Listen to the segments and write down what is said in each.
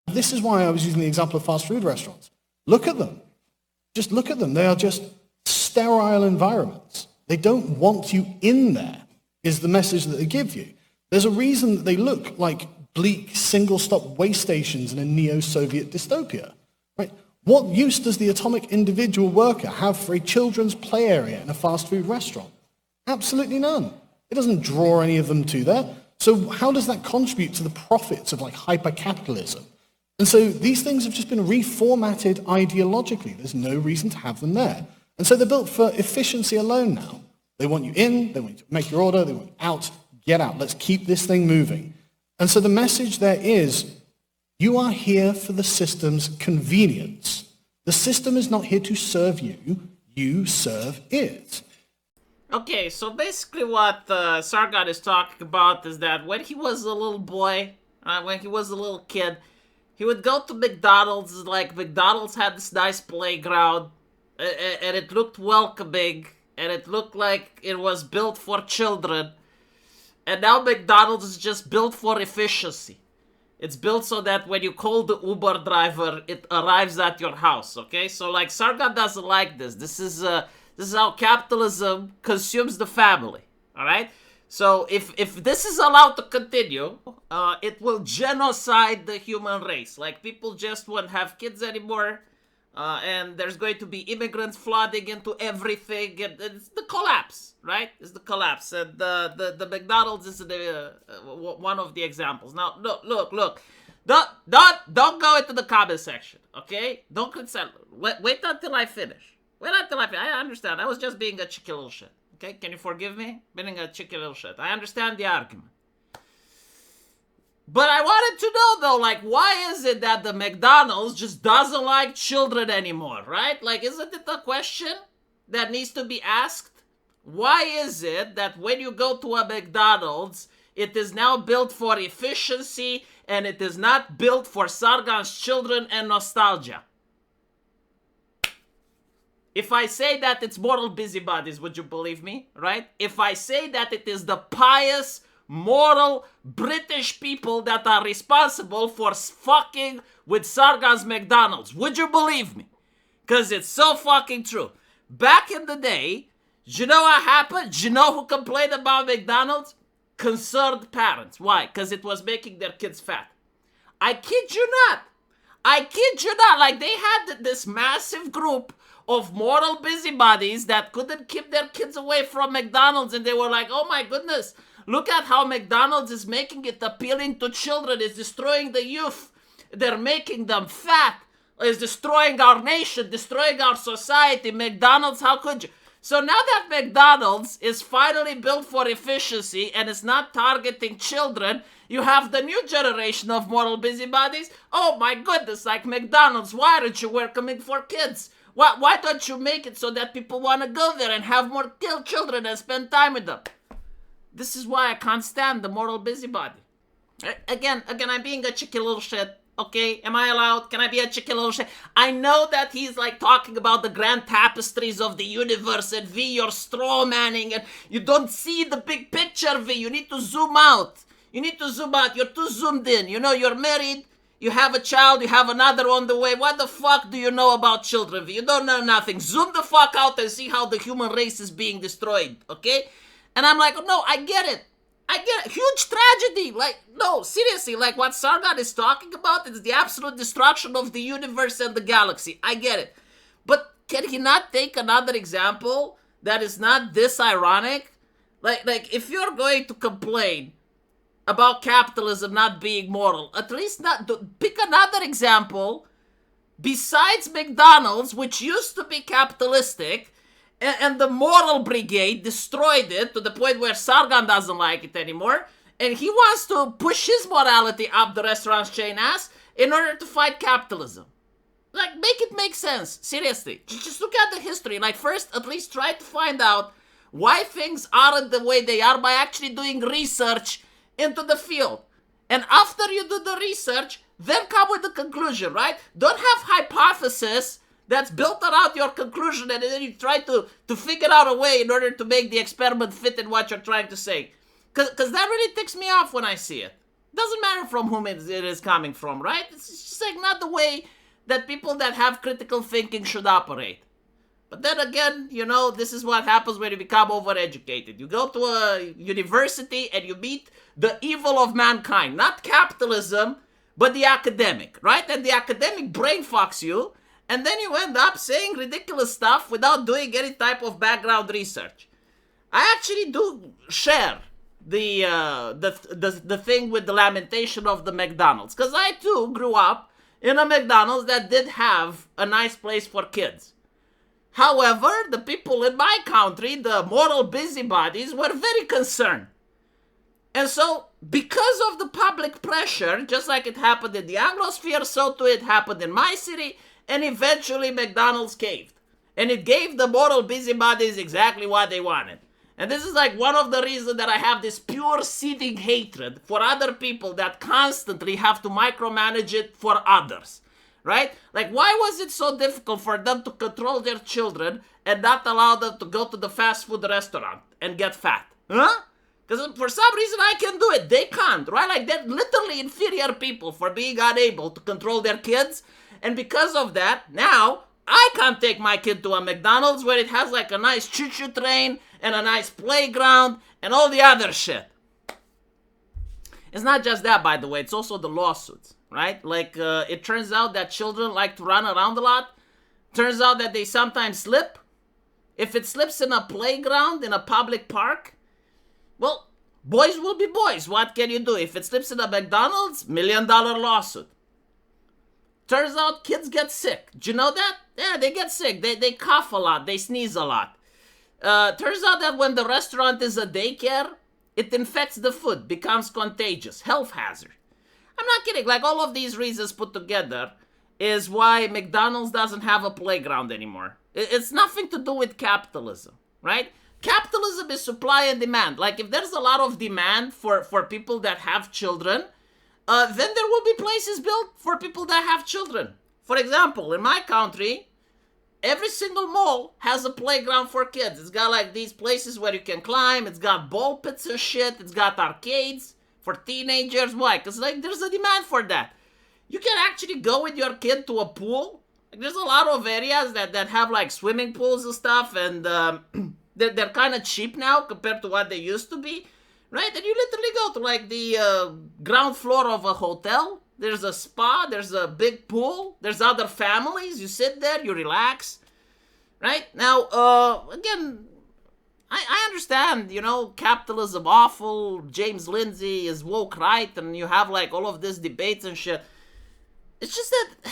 This is why I was using the example of fast food restaurants. Look at them. Just look at them. They are just sterile environments. They don't want you in there, is the message that they give you. There's a reason that they look like bleak, single-stop waste stations in a neo-Soviet dystopia. Right? What use does the atomic individual worker have for a children's play area in a fast food restaurant? Absolutely none. It doesn't draw any of them to there. So how does that contribute to the profits of like hyper-capitalism? And so these things have just been reformatted ideologically. There's no reason to have them there. And so they're built for efficiency alone now. They want you in, they want you to make your order, they want you out, get out. Let's keep this thing moving. And so the message there is, you are here for the system's convenience. The system is not here to serve you, you serve it. Okay, so basically what Sargon is talking about is that when he was a little boy, when he was a little kid, he would go to McDonald's, like McDonald's had this nice playground, and it looked welcoming, and it looked like it was built for children. And now McDonald's is just built for efficiency. It's built so that when you call the Uber driver, it arrives at your house, okay? So like Sargon doesn't like this. This is how capitalism consumes the family, all right? So if this is allowed to continue, it will genocide the human race. Like people just won't have kids anymore, and there's going to be immigrants flooding into everything, and it's the collapse, right? It's the collapse, and the McDonald's is one of the examples. Now look, don't go into the comment section, okay? Don't criticize. Wait until I finish. I understand. I was just being a cheeky little shit. Okay, can you forgive me? Being a cheeky little shit. I understand the argument. But I wanted to know, though, like, why is it that the McDonald's just doesn't like children anymore, right? Like, isn't it a question that needs to be asked? Why is it that when you go to a McDonald's, it is now built for efficiency and it is not built for Sargon's children and nostalgia? If I say that it's moral busybodies, would you believe me, right? If I say that it is the pious, moral British people that are responsible for fucking with Sargon's McDonald's, would you believe me? Because it's so fucking true. Back in the day, do you know what happened? Do you know who complained about McDonald's? Concerned parents. Why? Because it was making their kids fat. I kid you not. Like, they had this massive group of moral busybodies that couldn't keep their kids away from McDonald's, and they were like, oh my goodness, look at how McDonald's is making it appealing to children. It's destroying the youth. They're making them fat. It's destroying our nation, destroying our society. McDonald's, how could you? So now that McDonald's is finally built for efficiency and it's not targeting children, you have the new generation of moral busybodies. Oh my goodness, like McDonald's, why aren't you welcoming for kids? Why don't you make it so that people want to go there and have more children and spend time with them? This is why I can't stand the moral busybody. Again, I'm being a cheeky little shit. Okay, am I allowed? Can I be a cheeky little shit? I know that he's like talking about the grand tapestries of the universe, and V, you're straw manning, and you don't see the big picture, V. You need to zoom out. You're too zoomed in. You know, you're married. You have a child, you have another on the way. What the fuck do you know about children? You don't know nothing. Zoom the fuck out and see how the human race is being destroyed, okay? And I'm like, no, I get it. Huge tragedy. Like, no, seriously, like what Sargon is talking about is the absolute destruction of the universe and the galaxy. I get it. But can he not take another example that is not this ironic? Like if you're going to complain about capitalism not being moral, at least not pick another example besides McDonald's, which used to be capitalistic, and the moral brigade destroyed it to the point where Sargon doesn't like it anymore, and he wants to push his morality up the restaurant's chain ass in order to fight capitalism. Like, make it make sense. Seriously, just look at the history. Like, first, at least try to find out why things aren't the way they are by actually doing research into the field. And after you do the research, then come with the conclusion, right? Don't have hypothesis that's built around your conclusion and then you try to figure out a way in order to make the experiment fit in what you're trying to say. Because that really ticks me off when I see it. Doesn't matter from whom it is coming from, right? It's just like not the way that people that have critical thinking should operate. But then again, this is what happens when you become overeducated. You go to a university and you meet the evil of mankind. Not capitalism, but the academic, right? And the academic brain fucks you, and then you end up saying ridiculous stuff without doing any type of background research. I actually do share the thing with the lamentation of the McDonald's, because I too grew up in a McDonald's that did have a nice place for kids. However, the people in my country, the moral busybodies, were very concerned. And so, because of the public pressure, just like it happened in the Anglosphere, so too it happened in my city, and eventually McDonald's caved. And it gave the moral busybodies exactly what they wanted. And this is like one of the reasons that I have this pure seething hatred for other people that constantly have to micromanage it for others. Right? Like, why was it so difficult for them to control their children and not allow them to go to the fast food restaurant and get fat? Huh? Because for some reason I can do it. They can't, right? Like, they're literally inferior people for being unable to control their kids. And because of that, now I can't take my kid to a McDonald's where it has like a nice choo-choo train and a nice playground and all the other shit. It's not just that, by the way. It's also the lawsuits. Right? Like, it turns out that children like to run around a lot. Turns out that they sometimes slip. If it slips in a playground, in a public park, well, boys will be boys. What can you do? If it slips in a McDonald's, $1 million lawsuit. Turns out kids get sick. Do you know that? Yeah, they get sick. They cough a lot. They sneeze a lot. Turns out that when the restaurant is a daycare, it infects the food, becomes contagious, health hazard. I'm not kidding. Like, all of these reasons put together is why McDonald's doesn't have a playground anymore. It's nothing to do with capitalism, right? Capitalism is supply and demand. Like, if there's a lot of demand for people that have children, then there will be places built for people that have children. For example, in my country, every single mall has a playground for kids. It's got, like, these places where you can climb. It's got ball pits and shit. It's got arcades for teenagers. Why? Because, like, there's a demand for that. You can actually go with your kid to a pool. Like, there's a lot of areas that have, like, swimming pools and stuff, and they're kind of cheap now compared to what they used to be, right? And you literally go to, like, the ground floor of a hotel. There's a spa. There's a big pool. There's other families. You sit there. You relax, right? Now, again, I understand, capitalism awful, James Lindsay is woke right, and you have, like, all of this debates and shit. It's just that,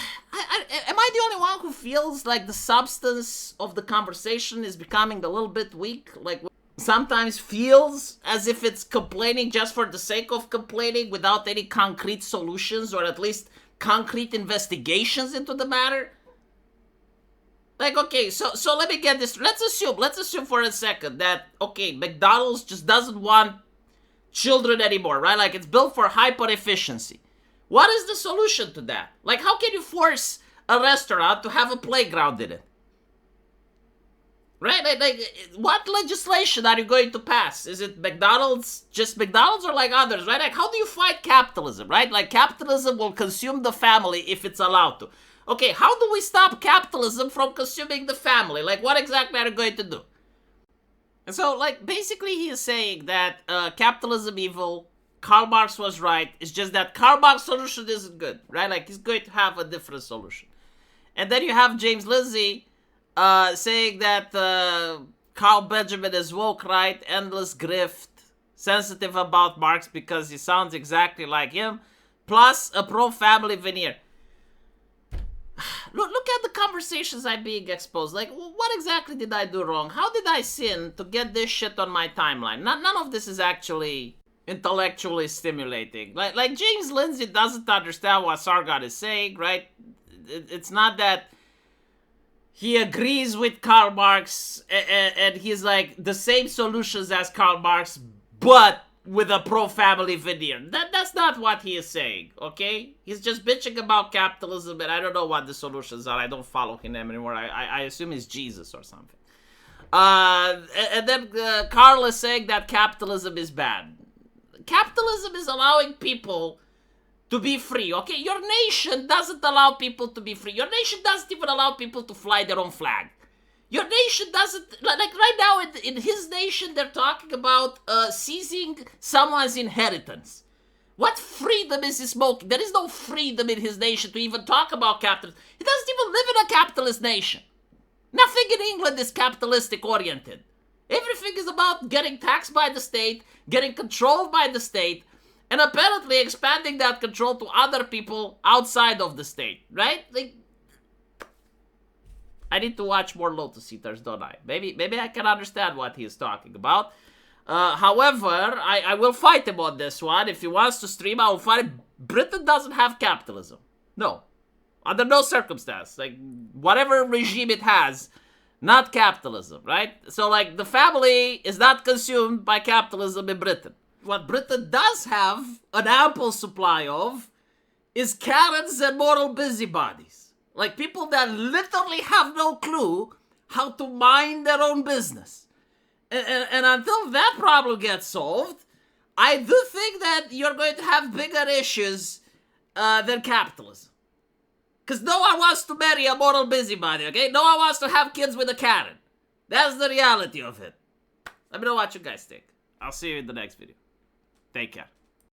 am I the only one who feels like the substance of the conversation is becoming a little bit weak? Like, sometimes feels as if it's complaining just for the sake of complaining without any concrete solutions or at least concrete investigations into the matter? Like, okay, so let me get this. Let's assume for a second that, okay, McDonald's just doesn't want children anymore, right? Like, it's built for hyper efficiency. What is the solution to that? Like, how can you force a restaurant to have a playground in it? Right? Like, what legislation are you going to pass? Is it McDonald's, just McDonald's, or like others, right? Like, how do you fight capitalism, right? Like, capitalism will consume the family if it's allowed to. Okay, how do we stop capitalism from consuming the family? Like, what exactly are you going to do? And so, like, basically he is saying that capitalism evil, Karl Marx was right. It's just that Karl Marx's solution isn't good, right? Like, he's going to have a different solution. And then you have James Lindsay saying that Carl Benjamin is woke right, endless grift, sensitive about Marx because he sounds exactly like him, plus a pro-family veneer. Look at the conversations I'm being exposed. Like, what exactly did I do wrong? How did I sin to get this shit on my timeline? None of this is actually intellectually stimulating. Like James Lindsay doesn't understand what Sargon is saying, right? It's not that he agrees with Karl Marx and he's like the same solutions as Karl Marx, but with a pro-family veneer. That's not what he is saying, okay? He's just bitching about capitalism, and I don't know what the solutions are. I don't follow him anymore. I assume he's Jesus or something. And then Karl is saying that capitalism is bad. capitalism is allowing people to be free, okay? Your nation doesn't allow people to be free. Your nation doesn't even allow people to fly their own flag. Your nation doesn't, like right now in his nation, they're talking about seizing someone's inheritance. What freedom is he smoking? There is no freedom in his nation to even talk about capitalism. He doesn't even live in a capitalist nation. Nothing in England is capitalistic oriented. Everything is about getting taxed by the state, getting controlled by the state, and apparently expanding that control to other people outside of the state, right? Like, I need to watch more Lotus Eaters, don't I? Maybe I can understand what he's talking about. However, I will fight him on this one. If he wants to stream, I will fight him. Britain doesn't have capitalism. No. Under no circumstance. Like, whatever regime it has, not capitalism, right? So, like, the family is not consumed by capitalism in Britain. What Britain does have an ample supply of is Karens and moral busybodies. Like, people that literally have no clue how to mind their own business. And until that problem gets solved, I do think that you're going to have bigger issues than capitalism. Because no one wants to marry a moral busybody, okay? No one wants to have kids with a Karen. That's the reality of it. Let me know what you guys think. I'll see you in the next video. Take care.